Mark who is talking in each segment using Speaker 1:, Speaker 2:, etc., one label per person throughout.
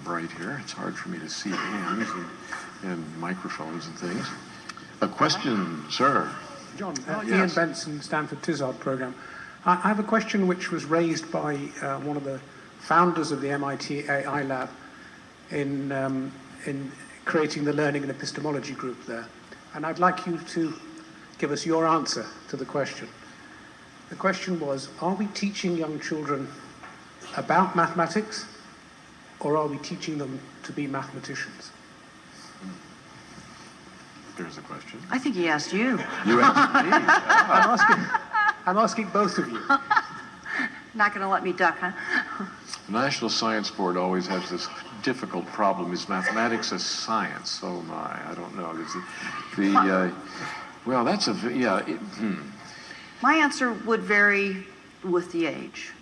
Speaker 1: bright here. It's hard for me to see hands and microphones and things. A question, sir?
Speaker 2: John,
Speaker 1: Yes.
Speaker 2: Ian Benson, Stanford Tizard program. I have a question which was raised by one of the founders of the MIT AI lab in creating the Learning and Epistemology group there. And I'd like you to give us your answer to the question. The question was, are we teaching young children about mathematics, or are we teaching them to be mathematicians?
Speaker 1: There's a question.
Speaker 3: I think he asked you.
Speaker 1: You asked me.
Speaker 2: I'm asking both of you.
Speaker 3: Not going to let me duck, huh?
Speaker 1: The National Science Board always has this difficult problem. Is mathematics a science? Oh my, I don't know. Well, that's a, yeah.
Speaker 3: My answer would vary with the age.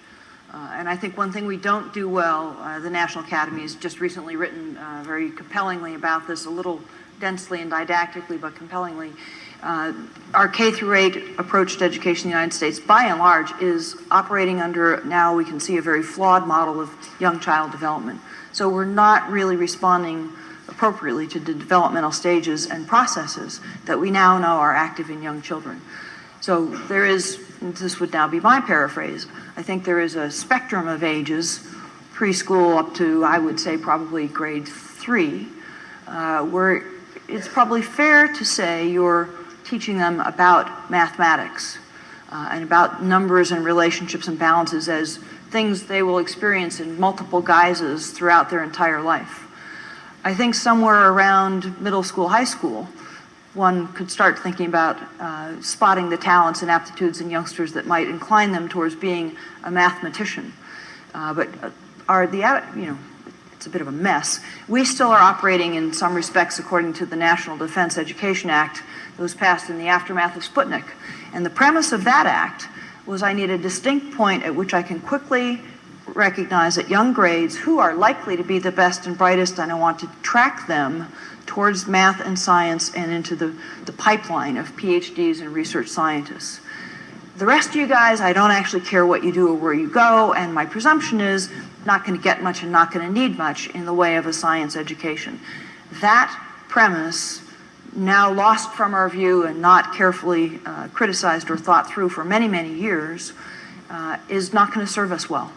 Speaker 3: And I think one thing we don't do well, the National Academy has just recently written very compellingly about this, a little densely and didactically, but compellingly. Our K through 8 approach to education in the United States, by and large, is operating under, now we can see, a very flawed model of young child development. So we're not really responding appropriately to the developmental stages and processes that we now know are active in young children. So there is, this would now be my paraphrase, I think there is a spectrum of ages, preschool up to, I would say, probably grade 3, where it's probably fair to say you're teaching them about mathematics and about numbers and relationships and balances as things they will experience in multiple guises throughout their entire life. I think somewhere around middle school, high school, one could start thinking about spotting the talents and aptitudes in youngsters that might incline them towards being a mathematician. But it's a bit of a mess. We still are operating in some respects according to the National Defense Education Act that was passed in the aftermath of Sputnik. And the premise of that act was I need a distinct point at which I can quickly recognize at young grades who are likely to be the best and brightest, and I want to track them towards math and science and into the pipeline of PhDs and research scientists. The rest of you guys, I don't actually care what you do or where you go, and my presumption is not going to get much and not going to need much in the way of a science education. That premise, now lost from our view and not carefully criticized or thought through for many, many years, is not going to serve us well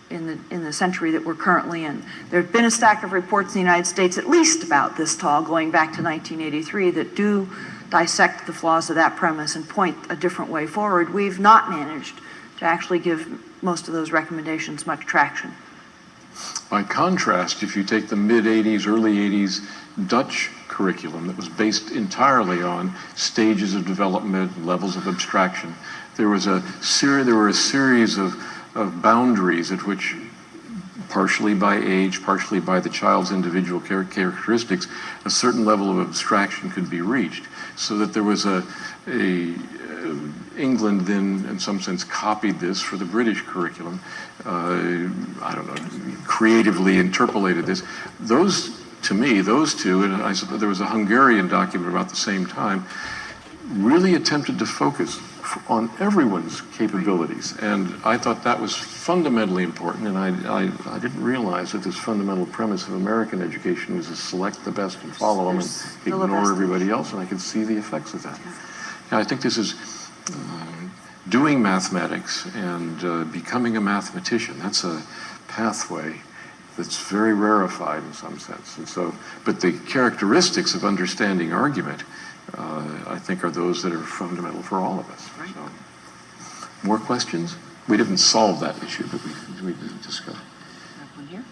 Speaker 3: in the century that we're currently in. There have been a stack of reports in the United States, at least about this tall, going back to 1983, that do dissect the flaws of that premise and point a different way forward. We've not managed to actually give most of those recommendations much traction.
Speaker 1: By contrast, if you take the mid-'80s, early '80s Dutch curriculum that was based entirely on stages of development, levels of abstraction, there were a series of boundaries at which, partially by age, partially by the child's individual characteristics, a certain level of abstraction could be reached, so that there was England then, in some sense, copied this for the British curriculum. I don't know, creatively interpolated this. To me, those two, and I suppose there was a Hungarian document about the same time, really attempted to focus on everyone's capabilities. And I thought that was fundamentally important, and I didn't realize that this fundamental premise of American education was to select the best and follow them and ignore everybody else, and I could see the effects of that. And I think this is doing mathematics and becoming a mathematician. That's a pathway that's very rarefied in some sense. And so, but the characteristics of understanding argument, I think, are those that are fundamental for all of us.
Speaker 3: Right.
Speaker 1: So, more questions? We didn't solve that issue, but we discussed.
Speaker 3: Have one here.